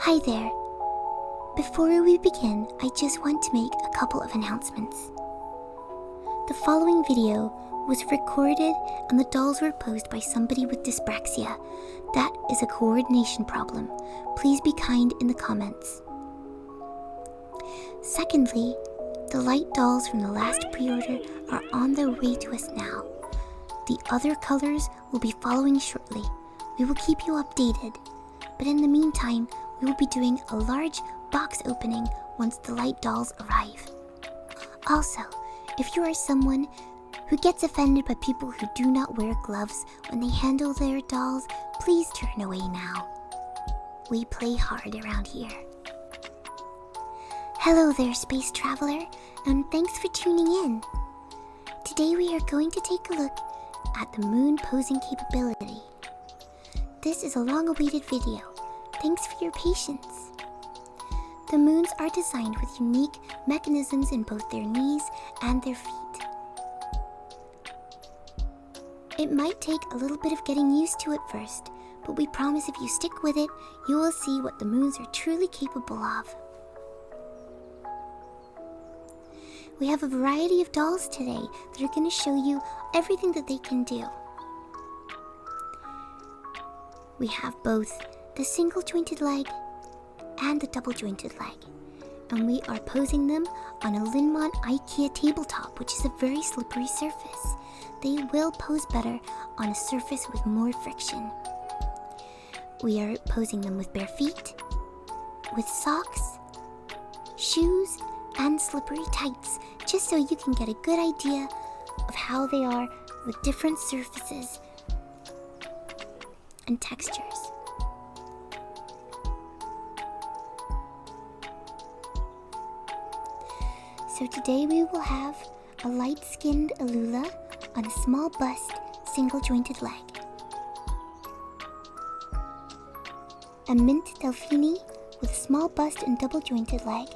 Hi there. Before we begin, I just want to make a couple of announcements. The following video was recorded and the dolls were posed by somebody with dyspraxia. That is a coordination problem. Please be kind in the comments. Secondly, the light dolls from the last pre-order are on their way to us now. The other colors will be following shortly. We will keep you updated, but in the meantime, we will be doing a large box opening once the light dolls arrive. Also, if you are someone who gets offended by people who do not wear gloves when they handle their dolls, please turn away now. We play hard around here. Hello there, space traveler, and thanks for tuning in. Today we are going to take a look at the moon posing capability. This is a long-awaited video. Thanks for your patience. The moons are designed with unique mechanisms in both their knees and their feet. It might take a little bit of getting used to at first, but we promise if you stick with it, you will see what the moons are truly capable of. We have a variety of dolls today that are going to show you everything that they can do. We have both the single jointed leg and the double jointed leg, and we are posing them on a Linmont IKEA tabletop, which is a very slippery surface. They will pose better on a surface with more friction. We are posing them with bare feet, with socks, shoes, and slippery tights, just so you can get a good idea of how they are with different surfaces and textures. So today we will have a light-skinned Alula on a small bust, single-jointed leg. A mint Delphini with a small bust and double-jointed leg.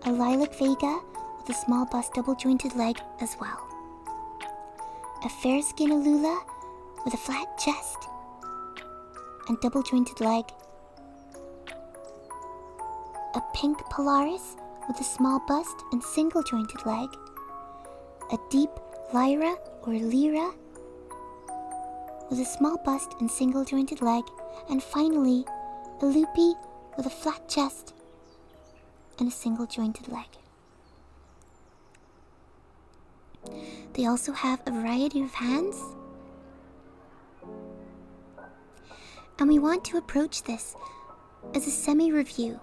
A lilac Vega with a small bust, double-jointed leg as well. A fair-skin Alula with a flat chest and double-jointed leg. A pink Polaris with a small bust and single-jointed leg. A deep Lyra or Lyra with a small bust and single-jointed leg. And finally, a Loopy with a flat chest and a single-jointed leg. They also have a variety of hands. And we want to approach this as a semi-review.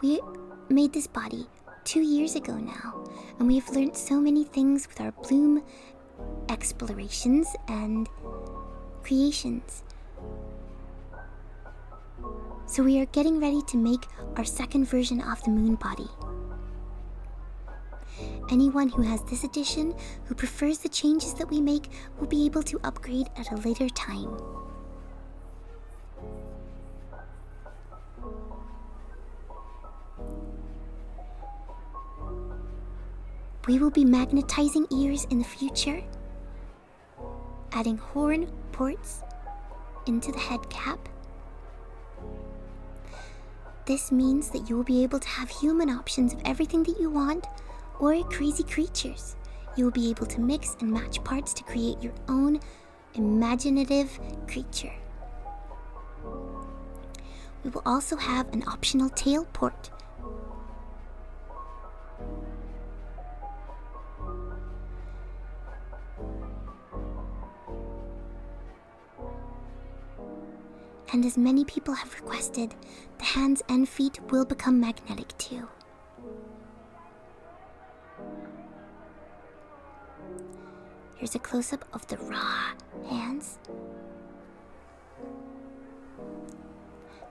We made this body 2 years ago now, and we have learned so many things with our bloom explorations and creations. So we are getting ready to make our second version of the moon body. Anyone who has this edition, who prefers the changes that we make, will be able to upgrade at a later time. We will be magnetizing ears in the future, adding horn ports into the head cap. This means that you will be able to have human options of everything that you want, or crazy creatures. You will be able to mix and match parts to create your own imaginative creature. We will also have an optional tail port. And as many people have requested, the hands and feet will become magnetic too. Here's a close-up of the raw hands.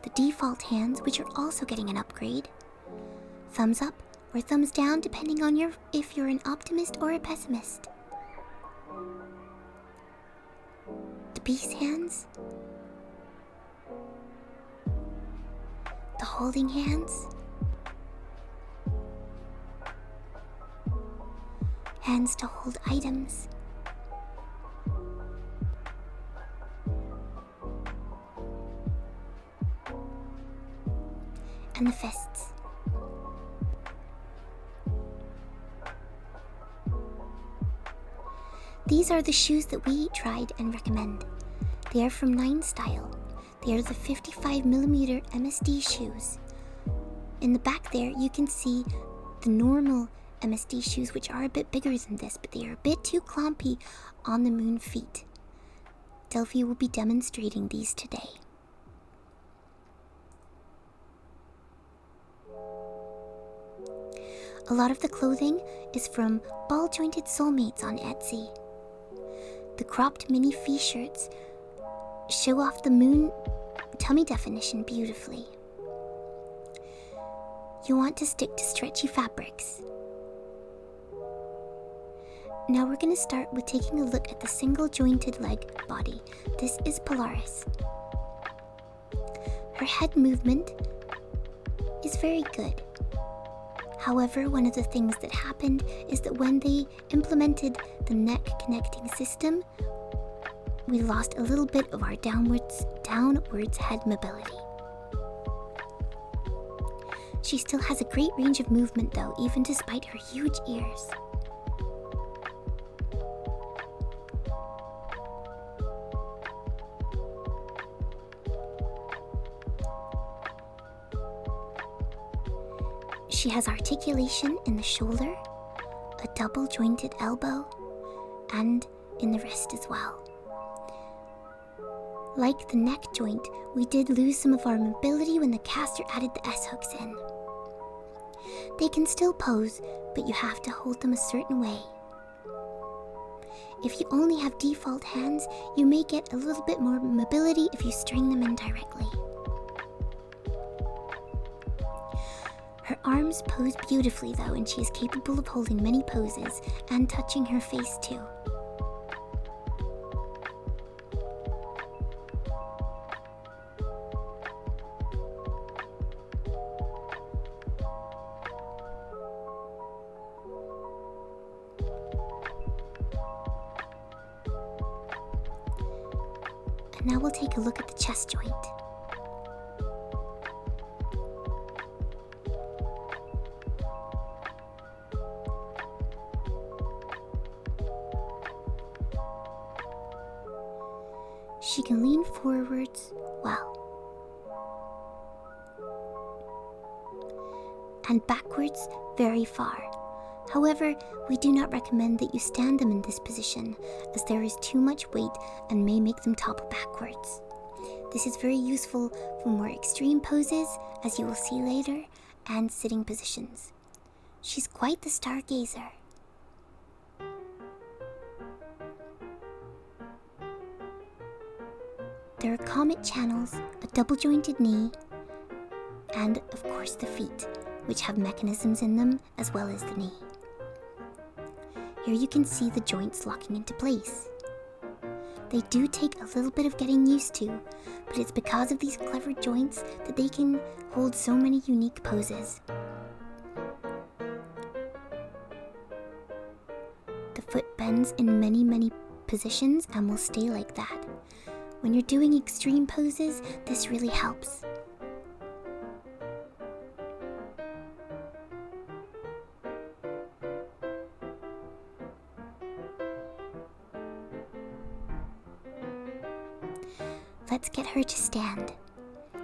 The default hands, which are also getting an upgrade. Thumbs up or thumbs down depending on if you're an optimist or a pessimist. The peace hands. The holding hands. Hands to hold items. and the fists. These are the shoes that we tried and recommend. They are from 9 Style. They are the 55mm MSD shoes. In the back there, you can see the normal MSD shoes, which are a bit bigger than this, but they are a bit too clumpy on the moon feet. Delphi will be demonstrating these today. A lot of the clothing is from ball-jointed soulmates on Etsy. The cropped mini fee shirts show off the moon tummy definition beautifully. You want to stick to stretchy fabrics. Now we're going to start with taking a look at the single jointed leg body. This is Polaris. Her head movement is very good. However, one of the things that happened is that when they implemented the neck connecting system, we lost a little bit of our downwards head mobility. She still has a great range of movement though, even despite her huge ears. She has articulation in the shoulder, a double jointed elbow, and in the wrist as well. Like the neck joint, we did lose some of our mobility when the caster added the S-hooks in. They can still pose, but you have to hold them a certain way. If you only have default hands, you may get a little bit more mobility if you string them in directly. Her arms pose beautifully though, and she is capable of holding many poses and touching her face too. And now we'll take a look at the chest joint. She can lean forwards well, and backwards very far. However, we do not recommend that you stand them in this position, as there is too much weight and may make them topple backwards. This is very useful for more extreme poses, as you will see later, and sitting positions. She's quite the stargazer. There are comet channels, a double-jointed knee, and of course the feet, which have mechanisms in them as well as the knee. Here you can see the joints locking into place. They do take a little bit of getting used to, but it's because of these clever joints that they can hold so many unique poses. The foot bends in many positions and will stay like that. When you're doing extreme poses, this really helps. Let's get her to stand.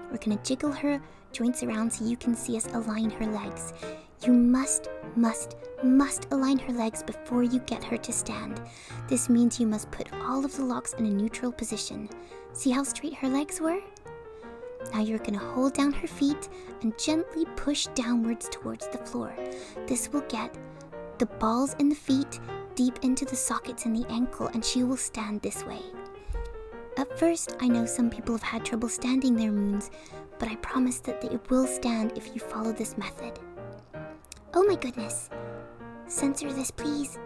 We're gonna jiggle her joints around so you can see us align her legs. You must align her legs before you get her to stand. This means you must put all of the locks in a neutral position. See how straight her legs were? Now you're gonna hold down her feet and gently push downwards towards the floor. This will get the balls in the feet deep into the sockets in the ankle, and she will stand this way. At first, I know some people have had trouble standing their moons, but I promise that they will stand if you follow this method. Oh my goodness! Censor this, please.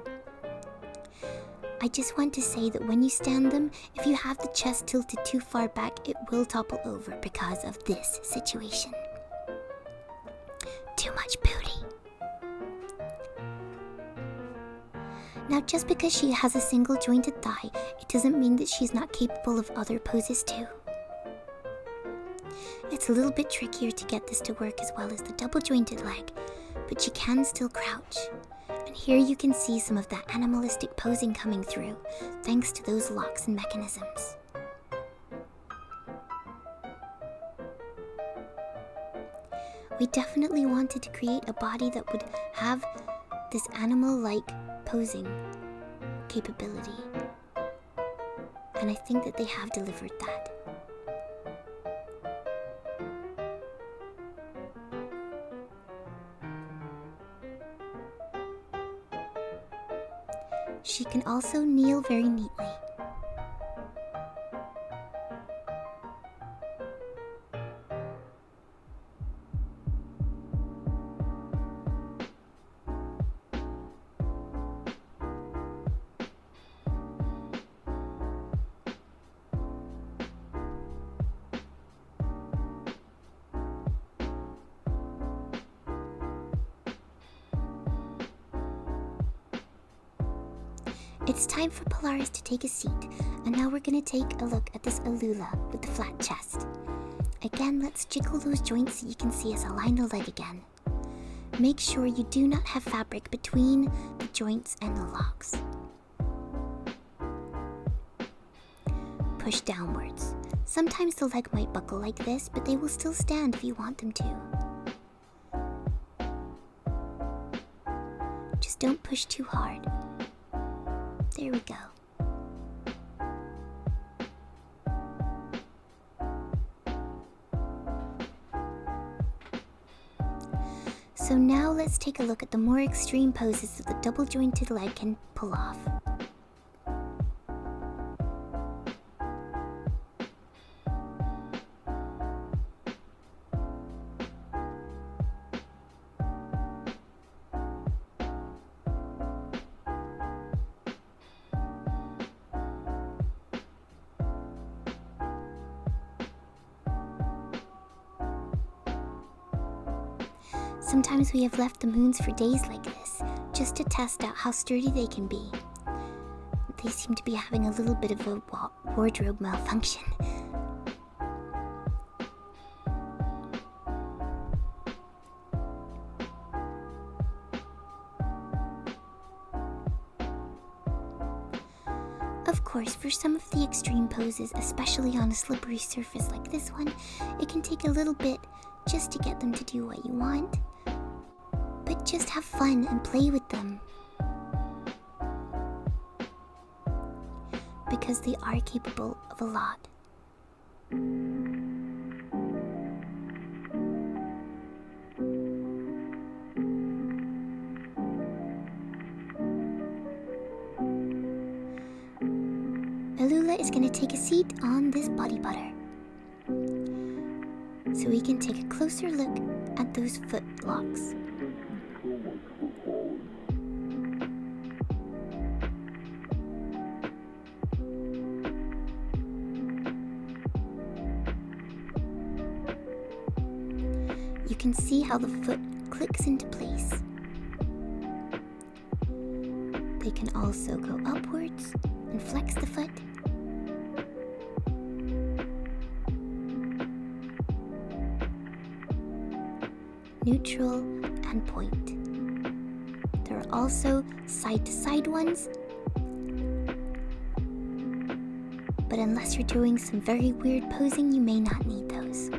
I just want to say that when you stand them, if you have the chest tilted too far back, it will topple over because of this situation. Too much booty. Now, just because she has a single jointed thigh, it doesn't mean that she's not capable of other poses too. It's a little bit trickier to get this to work as well as the double jointed leg, but you can still crouch. And here you can see some of that animalistic posing coming through, thanks to those locks and mechanisms. We definitely wanted to create a body that would have this animal-like posing capability. And I think that they have delivered that. She can also kneel very neatly. It's time for Polaris to take a seat, and now we're going to take a look at this Alula with the flat chest. Again, let's jiggle those joints so you can see us align the leg again. Make sure you do not have fabric between the joints and the locks. Push downwards. Sometimes the leg might buckle like this, but they will still stand if you want them to. Just don't push too hard. There we go. So now let's take a look at the more extreme poses that the double jointed leg can pull off. Sometimes we have left the moons for days like this, just to test out how sturdy they can be. They seem to be having a little bit of a wardrobe malfunction. Of course, for some of the extreme poses, especially on a slippery surface like this one, it can take a little bit just to get them to do what you want. But just have fun and play with them, because they are capable of a lot. Alula is going to take a seat on this body butter, so we can take a closer look at those foot locks. You can see how the foot clicks into place. They can also go upwards and flex the foot. Neutral and point. There are also side-to-side ones, but unless you're doing some very weird posing, you may not need those.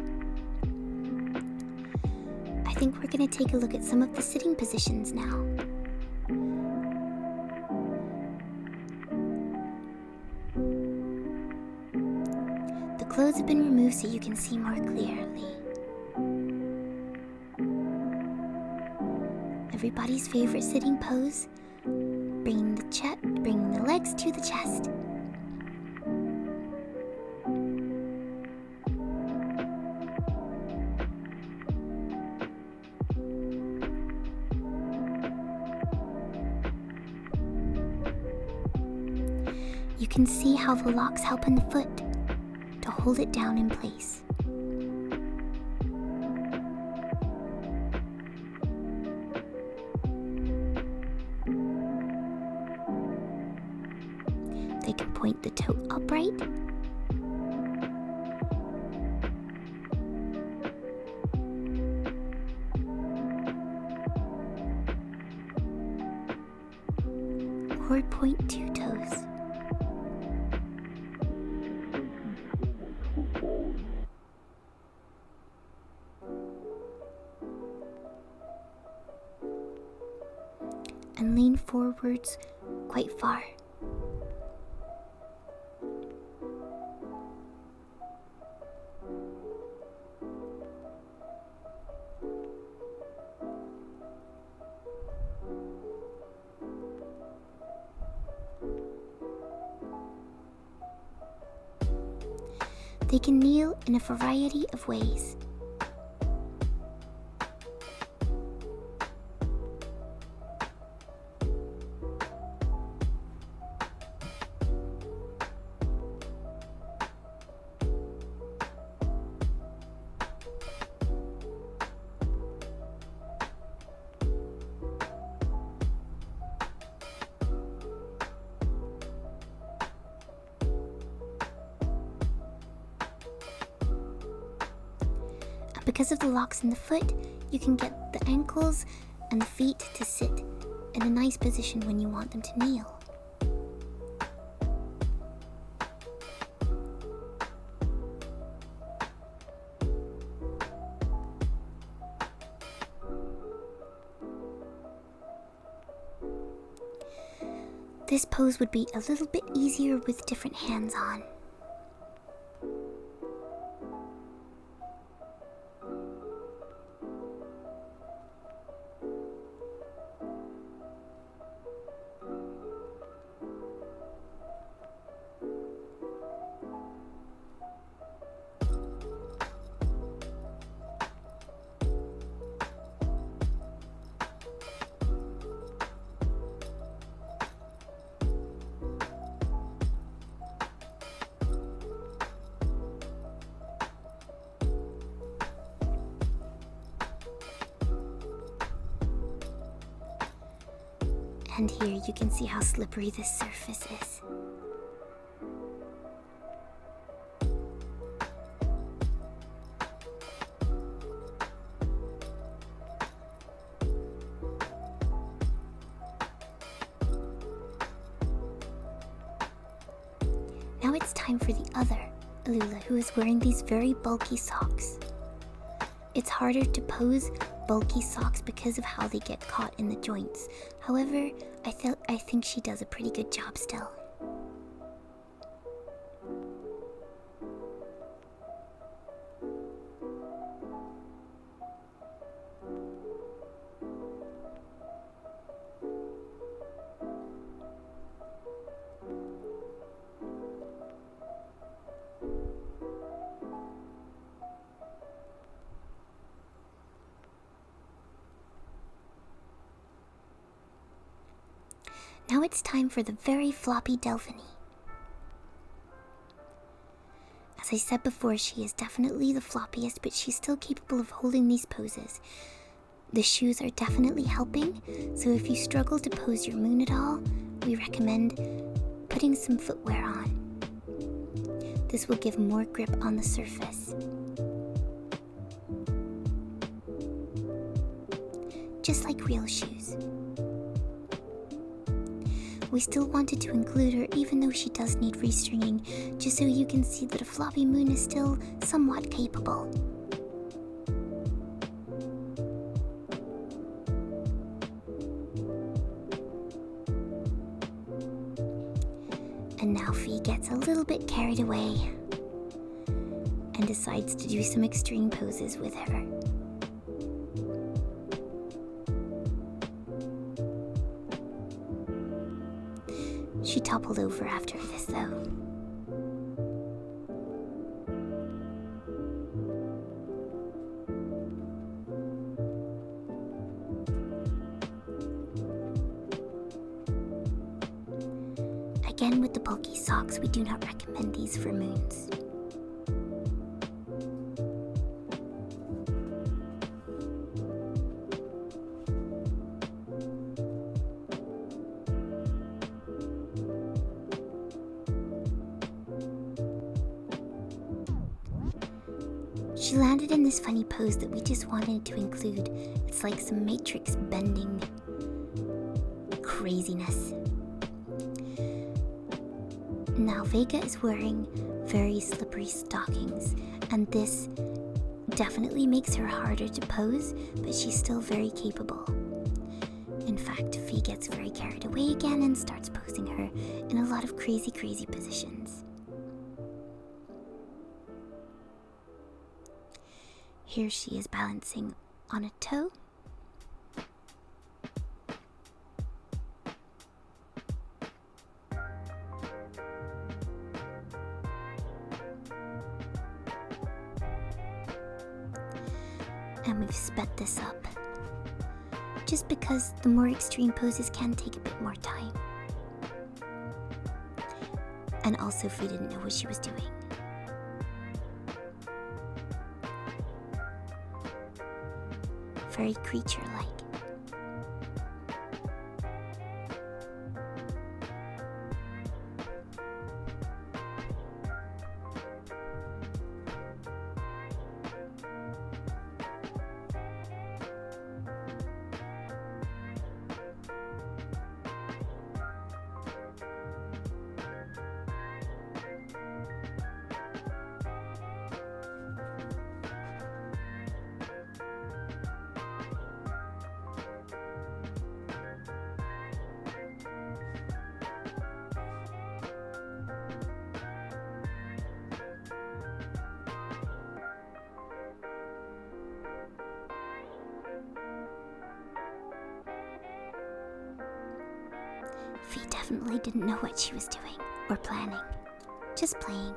I think we're going to take a look at some of the sitting positions now. The clothes have been removed so you can see more clearly. Everybody's favorite sitting pose, bringing the legs to the chest. You can see how the locks help in the foot to hold it down in place. They can point the toe upright point 2 toes. And lean forwards quite far. They can kneel in a variety of ways. Because of the locks in the foot, you can get the ankles and the feet to sit in a nice position when you want them to kneel. This pose would be a little bit easier with different hands on. And here you can see how slippery this surface is. Now it's time for the other Alula, who is wearing these very bulky socks. It's harder to pose bulky socks because of how they get caught in the joints. However, I think she does a pretty good job still. Now it's time for the very floppy Delphine. As I said before, she is definitely the floppiest, but she's still capable of holding these poses. The shoes are definitely helping, so if you struggle to pose your moon at all, we recommend putting some footwear on. This will give more grip on the surface. Just like real shoes. We still wanted to include her even though she does need restringing, just so you can see that a floppy moon is still somewhat capable. And now Fee gets a little bit carried away and decides to do some extreme poses with her. She toppled over after this, though. Again, with the bulky socks, we do not recommend these for moons. She landed in this funny pose that we just wanted to include. It's like some matrix bending craziness. Now Vega is wearing very slippery stockings, and this definitely makes her harder to pose, but she's still very capable. In fact, Fee gets very carried away again and starts posing her in a lot of crazy positions. Here she is balancing on a toe. And we've sped this up, just because the more extreme poses can take a bit more time. And also Fee didn't know what she was doing. Very creature-like. Fee definitely didn't know what she was doing, or planning. Just playing,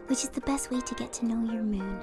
which is the best way to get to know your moon.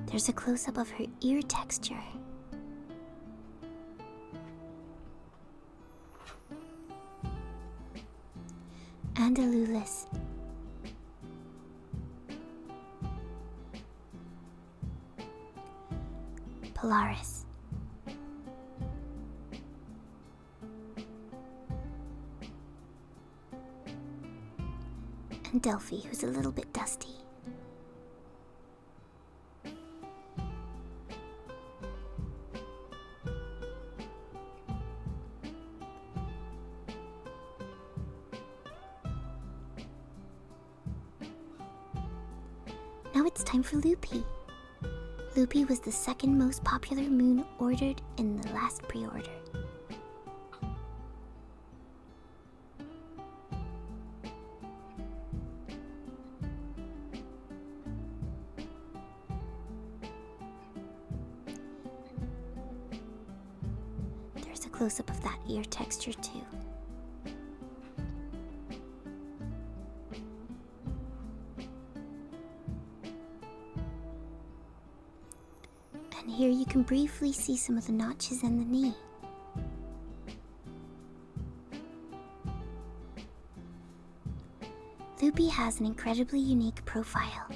There's a close-up of her ear texture. And a Lulis. Polaris. And Delphi, who's a little bit dusty. Now it's time for Loopy. Loopy was the second most popular moon ordered in the last pre-order. There's a close-up of that ear texture too. And here you can briefly see some of the notches in the knee. Loopy has an incredibly unique profile.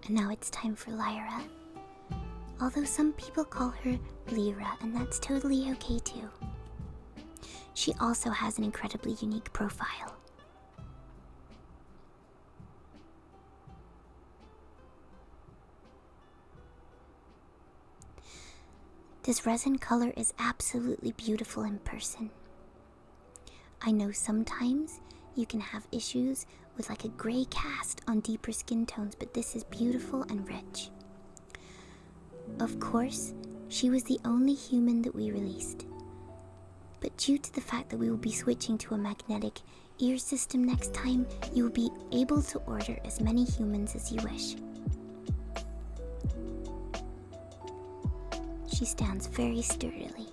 And now it's time for Lyra. Although some people call her Lyra, and that's totally okay too. She also has an incredibly unique profile. This resin color is absolutely beautiful in person. I know sometimes you can have issues with like a gray cast on deeper skin tones, but this is beautiful and rich. Of course, she was the only human that we released. But due to the fact that we will be switching to a magnetic ear system next time, you will be able to order as many humans as you wish. She stands very sturdily.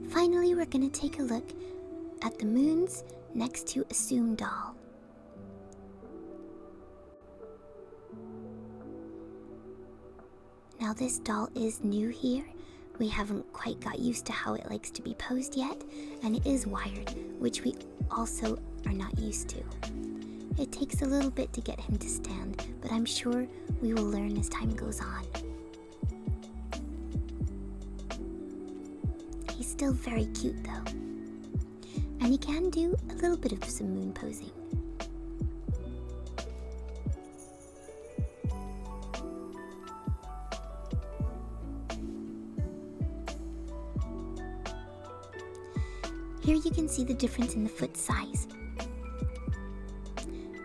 Finally, we're going to take a look at the moons next to Assume Doll. Now this doll is new here. We haven't quite got used to how it likes to be posed yet, and it is wired, which we also are not used to. It takes a little bit to get him to stand, but I'm sure we will learn as time goes on. He's still very cute though, and he can do a little bit of some moon posing. Here you can see the difference in the foot size.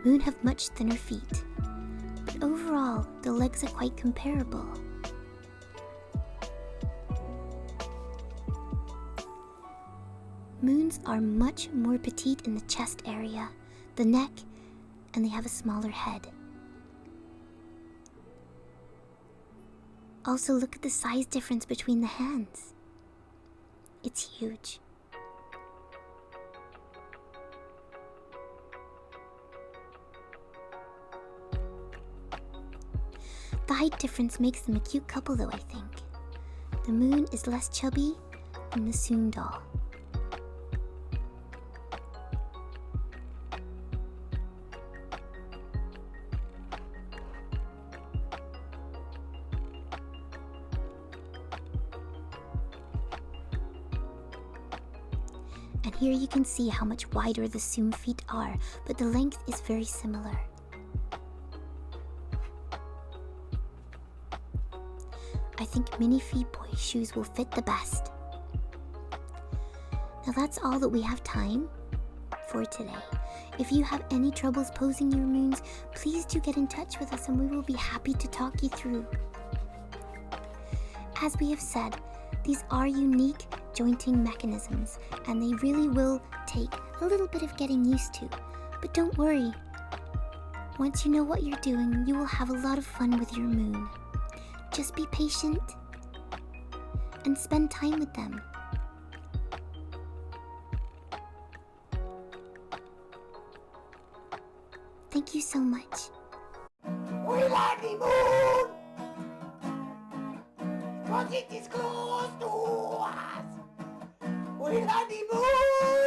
Moon have much thinner feet, but overall the legs are quite comparable. Moons are much more petite in the chest area, the neck, and they have a smaller head. Also, look at the size difference between the hands. It's huge. The height difference makes them a cute couple though, I think. The moon is less chubby than the Soon doll. And here you can see how much wider the Soon feet are, but the length is very similar. I think mini feet boy shoes will fit the best. Now that's all that we have time for today. If you have any troubles posing your moons, please do get in touch with us and we will be happy to talk you through. As we have said, these are unique jointing mechanisms and they really will take a little bit of getting used to. But don't worry. Once you know what you're doing, you will have a lot of fun with your moon. Just be patient and spend time with them. Thank you so much. We like the moon, 'cause it is close to us. We like the moon.